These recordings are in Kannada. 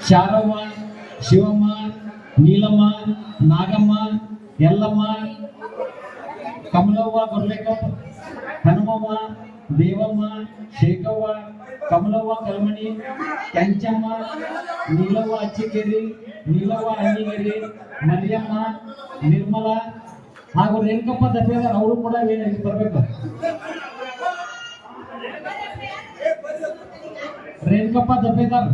ಶಾರವ್ವ, ಶಿವಮ್ಮ, ನೀಲಮ್ಮ, ನಾಗಮ್ಮ, ಯಲ್ಲಮ್ಮ, ಕಮಲವ್ವ, ಗೊರ್ಲೆಕಪ್ಪ, ಹನುಮವ್ವ, ದೇವಮ್ಮ, ಶೇಖವ್ವ, ಕಮಲವ್ವ ಕಲ್ಮಣಿ, ಕೆಂಚಮ್ಮ, ನೀಲವ್ವ ಅಚ್ಚಿಗೇರಿ, ನೀಲವ್ವ ಅಣ್ಣಿಗೇರಿ, ಮರಿಯಮ್ಮ, ನಿರ್ಮಲಾ ಹಾಗೂ ರೇಣುಕಪ್ಪ ದಪ್ಪೇದಾರ್ ಅವರು ಕೂಡ ಬರ್ಬೇಕು. ರೇಣುಕಪ್ಪ ದಪ್ಪೇದಾರ್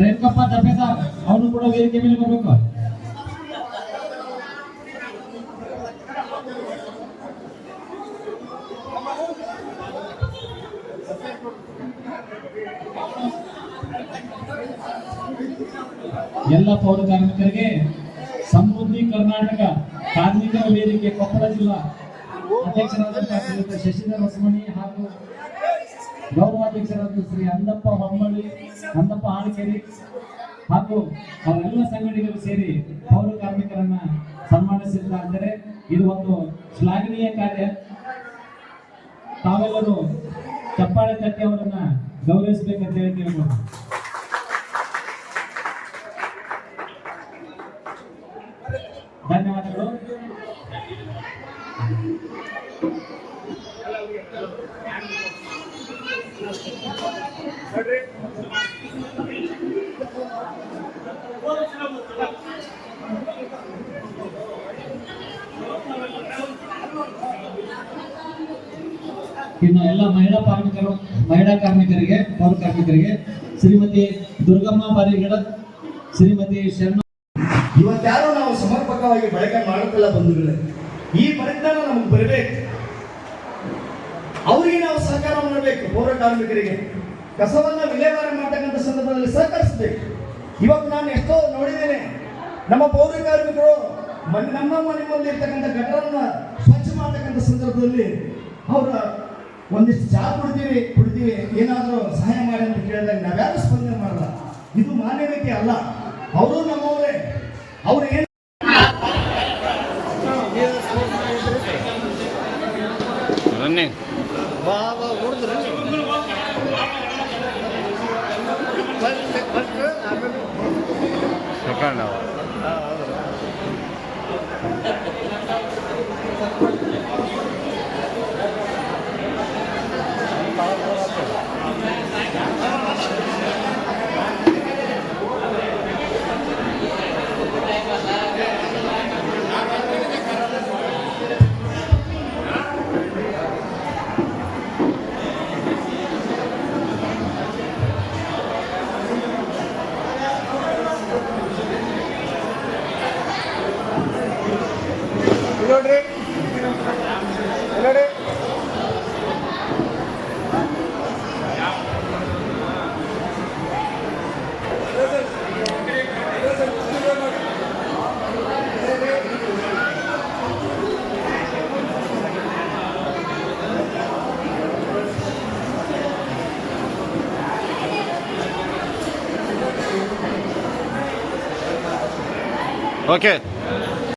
ರೇಣುಕಪ್ಪ ದಪ್ಪೇದಾರ್ ಅವನು ಕೂಡ ವೇದಿಕೆ ಮೇಲೆ ಬರಬೇಕು. ಎಲ್ಲ ಪೌರ ಕಾರ್ಮಿಕರಿಗೆ ಸಮೃದ್ಧಿ ಕರ್ನಾಟಕ ಕಾರ್ಮಿಕರ ವೇದಿಕೆ ಕೊಪ್ಪಳ ಜಿಲ್ಲಾ ಅಧ್ಯಕ್ಷರಾದಂತಹ ಶ್ರೀಯುತ ಶಶಿಧರ್ ಹೊಸಮನಿ ಹಾಗೂ ಗೌರವಾಧ್ಯಕ್ಷರಾದ ಶ್ರೀ ಅಂದಪ್ಪ ಹೊಮ್ಮಳ್ಳಿ, ಅಂದಪ್ಪ ಆಳ್ಕೆರೆ ಹಾಗೂ ಅವರೆಲ್ಲ ಸಂಘಟನೆಗಳು ಸೇರಿ ಪೌರ ಕಾರ್ಮಿಕರನ್ನ ಸನ್ಮಾನಿಸಿದ್ದಾರೆ. ಇದು ಒಂದು ಶ್ಲಾಘನೀಯ ಕಾರ್ಯ. ತಾವೆಲ್ಲರೂ ಚಪ್ಪಾಳೆ ತಟ್ಟಿ ಅವರನ್ನ ಗೌರವಿಸಬೇಕಂತ ಹೇಳಿ ಕೇಳ್ಬೋದು. ಧನ್ಯವಾದಗಳು. ಇನ್ನು ಎಲ್ಲ ಮಹಿಳಾ ಕಾರ್ಮಿಕರಿಗೆ ಪೌರ ಕಾರ್ಮಿಕರಿಗೆ ಶ್ರೀಮತಿ ದುರ್ಗಮ್ಮ ಬಾರಿಗಿಡ, ಶ್ರೀಮತಿ ಶರಣ, ಇವತ್ತ್ಯಾರು ನಾವು ಸಮರ್ಪಕವಾಗಿ ಬಳಕೆ ಮಾಡುತ್ತಿಲ್ಲ ಬಂಧುಗಳೇ. ಈ ಪರಿಜ್ಞಾನ ನಮಗೆ ಬರಬೇಕು. ಅವರಿಗೆ ನಾವು ಸಹಕಾರ ಮಾಡಬೇಕು. ಪೌರ ಕಾರ್ಮಿಕರಿಗೆ ಕಸವನ್ನ ವಿಲೇವಾರಿ ಮಾಡತಕ್ಕಂಥ ಸಂದರ್ಭದಲ್ಲಿ ಸಹಕರಿಸಬೇಕು. ಇವತ್ತು ನಾನು ಎಷ್ಟೋ ನೋಡಿದ್ದೇನೆ, ನಮ್ಮ ಪೌರ ಕಾರ್ಮಿಕರು ನಮ್ಮ ಮನೆ ಮುಂದೆ ಇರ್ತಕ್ಕಂಥ ಗಟರನ್ನ ಸ್ವಚ್ಛ ಮಾಡತಕ್ಕಂಥ ಸಂದರ್ಭದಲ್ಲಿ ಅವರ ಒಂದಿಷ್ಟು ಚಹಾ ಕುಡಿತೀವಿ ಏನಾದರೂ ಸಹಾಯ ಮಾಡಿ ಅಂತ ಕೇಳಿದಾಗ ನಾವ್ಯಾರು ಸ್ಪಂದನೆ ಮಾಡಲ್ಲ. ಇದು ಮಾನವೀಯತೆ ಅಲ್ಲ. ಅವರು ನಮ್ಮವರೇ. ಅವ್ರು ಏನು Okay.